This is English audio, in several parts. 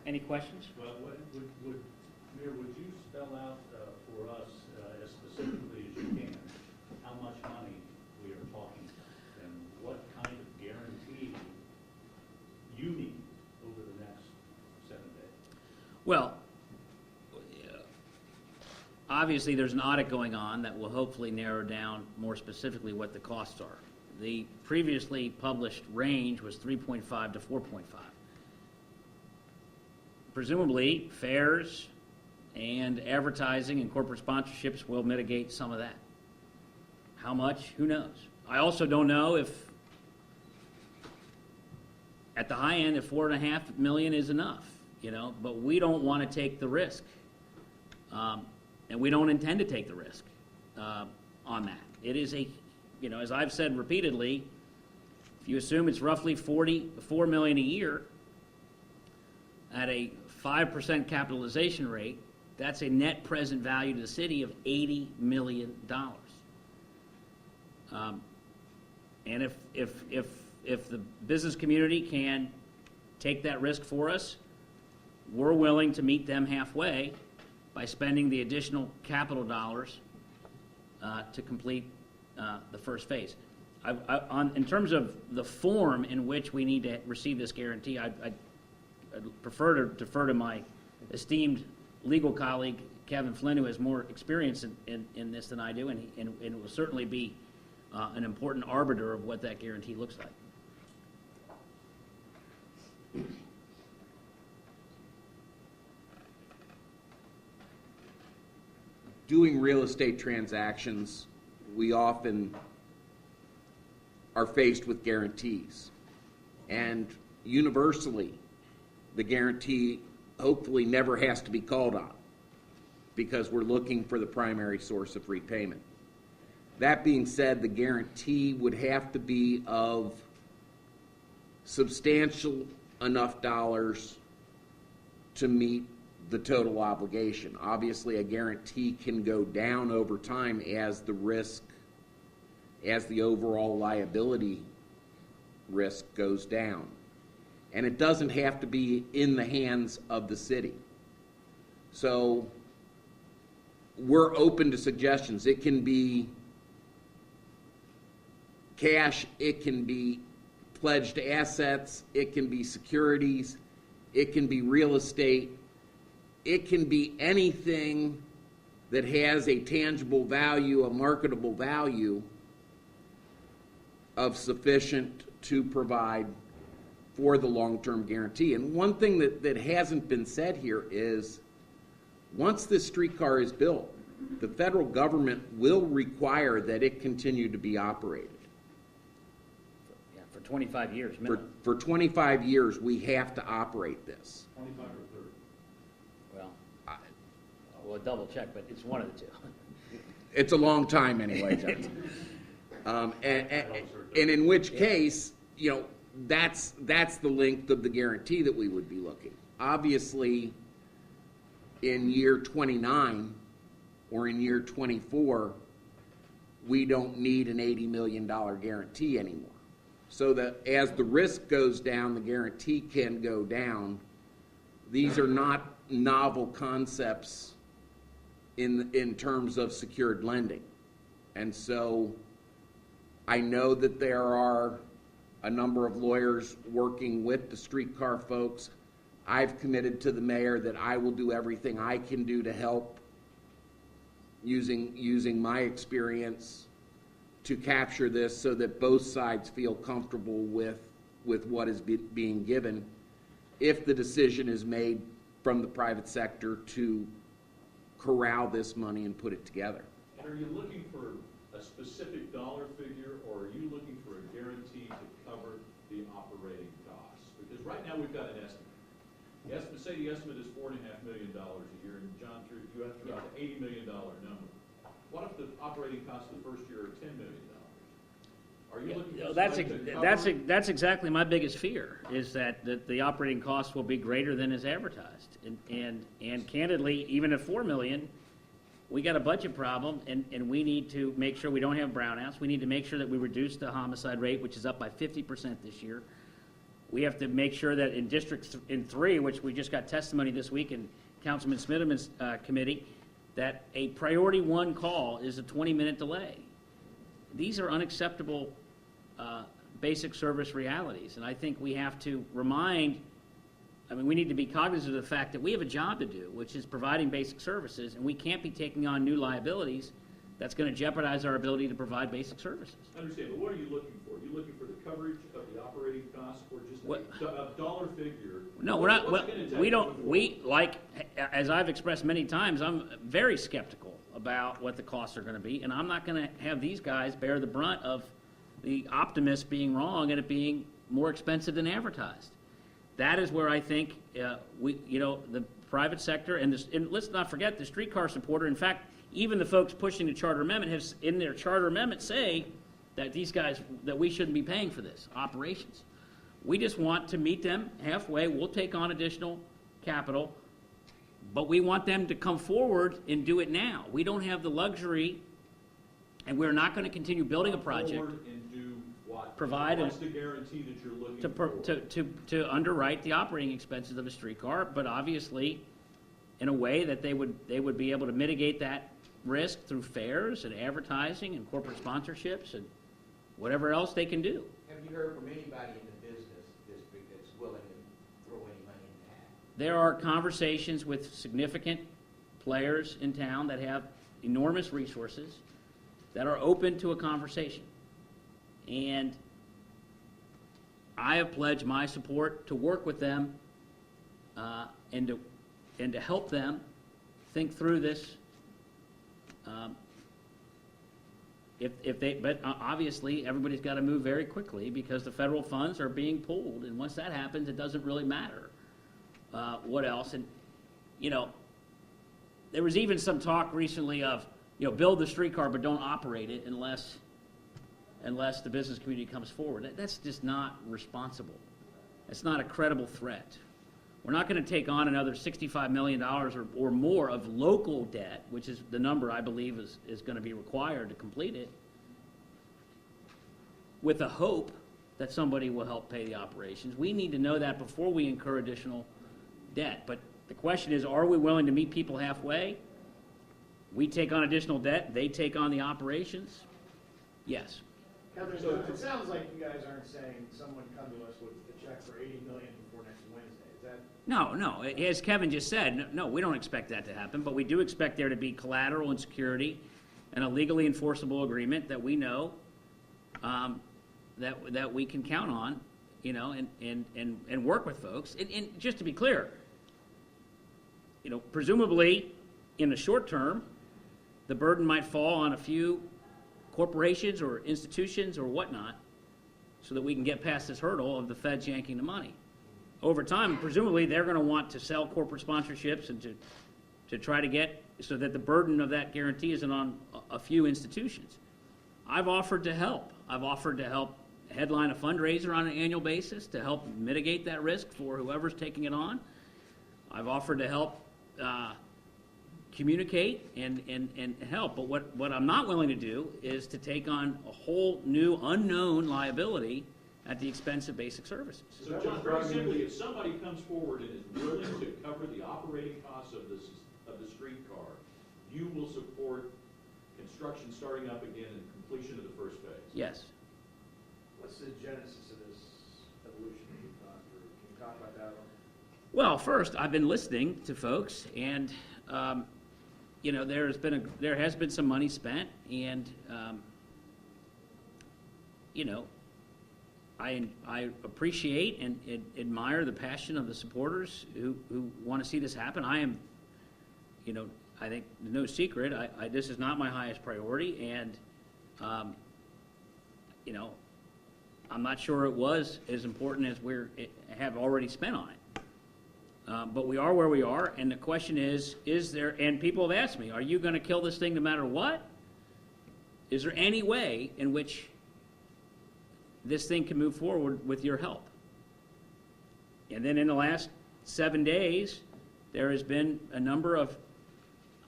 Any questions? Well, Mayor, would you spell out for us as specifically as you can how much money we are talking about and what kind of guarantee you need over the next 7 days? Well, obviously there's an audit going on that will hopefully narrow down more specifically what the costs are. The previously published range was 3.5 to 4.5. Presumably, fares and advertising and corporate sponsorships will mitigate some of that. How much? Who knows? I also don't know if, at the high end, if $4.5 million is enough, but we don't want to take the risk. And we don't intend to take the risk on that. It is as I've said repeatedly, if you assume it's roughly $44 million a year at a 5% capitalization rate, that's a net present value to the city of $80 million. And if the business community can take that risk for us, we're willing to meet them halfway by spending the additional capital dollars to complete the first phase. In terms of the form in which we need to receive this guarantee, I'd prefer to defer to my esteemed legal colleague, Kevin Flynn, who has more experience in this than I do, and will certainly be an important arbiter of what that guarantee looks like. Doing real estate transactions, we often are faced with guarantees. And universally, the guarantee hopefully never has to be called on because we're looking for the primary source of repayment. That being said, the guarantee would have to be of substantial enough dollars to meet the total obligation. Obviously, a guarantee can go down over time as the risk, as the overall liability risk goes down. And it doesn't have to be in the hands of the city. So we're open to suggestions. It can be cash, it can be pledged assets, it can be securities, it can be real estate, it can be anything that has a tangible value, a marketable value of sufficient to provide for the long-term guarantee. And one thing that hasn't been said here is once this streetcar is built, the federal government will require that it continue to be operated. For 25 years minimum. For 25 years, we have to operate this. 25 or 30? Well, we'll double check, but it's one of the two. It's a long time anyway, John. And in which case, that's the length of the guarantee that we would be looking. Obviously, in year 29 or in year 24, we don't need an $80 million guarantee anymore. So that as the risk goes down, the guarantee can go down. These are not novel concepts in terms of secured lending. And so I know that there are a number of lawyers working with the streetcar folks. I've committed to the mayor that I will do everything I can do to help using my experience to capture this so that both sides feel comfortable with what is being given if the decision is made from the private sector to corral this money and put it together. And are you looking for a specific dollar figure, or are you looking for a guarantee to cover the operating costs? Because right now we've got an estimate. Say the estimate is $4.5 million a year, and John, you have to have an $80 million number. What if the operating costs the first year are $10 million? Are you looking for that's exactly my biggest fear, is that the operating costs will be greater than is advertised. And candidly, even at $4 million, we got a budget problem, and we need to make sure we don't have brownouts. We need to make sure that we reduce the homicide rate, which is up by 50% this year. we have to make sure that in in 3, which we just got testimony this week in Councilman Smitterman's committee, that a priority 1 call is a 20-minute delay. These are unacceptable basic service realities, and I think we have to we need to be cognizant of the fact that we have a job to do, which is providing basic services, and we can't be taking on new liabilities that's going to jeopardize our ability to provide basic services. I understand, but what are you looking for? Are you looking for the coverage of the operating costs or just What- a dollar figure? No, we're not, What's it gonna take we don't, going forward? we, like, as I've expressed many times, I'm very skeptical about what the costs are gonna be, and I'm not gonna have these guys bear the brunt of the optimists being wrong and it being more expensive than advertised. That is where I think, the private sector, and let's not forget the streetcar supporter, in fact, even the folks pushing the charter amendment have, in their charter amendment, say that these guys, that we shouldn't be paying for this, operations. We just want to meet them halfway. We'll take on additional capital, but we want them to come forward and do it now. We don't have the luxury, and we're not going to continue building a project Forward and do what? Provide What's the guarantee that you're looking for? to underwrite the operating expenses of a streetcar, but obviously in a way that they would be able to mitigate that risk through fares and advertising and corporate sponsorships and whatever else they can do. Have you heard from anybody in the business district that's willing to throw any money in the hat? There are conversations with significant players in town that have enormous resources that are open to a conversation. And I have pledged my support to work with them and to help them think through this. But obviously everybody's got to move very quickly because the federal funds are being pulled, and once that happens, it doesn't really matter what else. And there was even some talk recently of build the streetcar but don't operate it unless the business community comes forward. That's just not responsible. It's not a credible threat. We're not going to take on another $65 million or more of local debt, which is the number I believe is going to be required to complete it, with a hope that somebody will help pay the operations. We need to know that before we incur additional debt. But the question is, are we willing to meet people halfway? We take on additional debt, they take on the operations? Yes. Kevin, So- it sounds like you guys aren't saying someone come to us with a check for $80 million before next Wednesday. Is that? No. As Kevin just said, no, we don't expect that to happen, but we do expect there to be collateral and security and a legally enforceable agreement that we know that we can count on, and work with folks. And just to be clear, presumably in the short term, the burden might fall on a few corporations or institutions or whatnot, so that we can get past this hurdle of the feds yanking the money. Over time, presumably, they're going to want to sell corporate sponsorships and to try to get so that the burden of that guarantee isn't on a few institutions. I've offered to help. I've offered to help headline a fundraiser on an annual basis to help mitigate that risk for whoever's taking it on. I've offered to help communicate and help, but what I'm not willing to do is to take on a whole new unknown liability at the expense of basic services. So John, very simply, if somebody comes forward and is willing to cover the operating costs of the streetcar, you will support construction starting up again and completion of the first phase? Yes. What's the genesis of this evolution that you've gone through? Can you talk about that? Well, first, I've been listening to folks, and there has been some money spent, and I appreciate and admire the passion of the supporters who want to see this happen. I am, I think no secret, this is not my highest priority, and I'm not sure it was as important as have already spent on it. But we are where we are, and the question is there, and people have asked me, are you going to kill this thing no matter what? Is there any way in which this thing can move forward with your help? And then in the last 7 days, there has been a number of,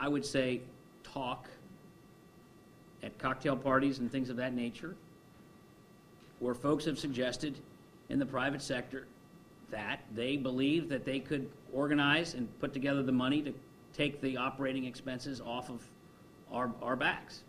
I would say, talk at cocktail parties and things of that nature, where folks have suggested in the private sector that they believe that they could organize and put together the money to take the operating expenses off of our backs.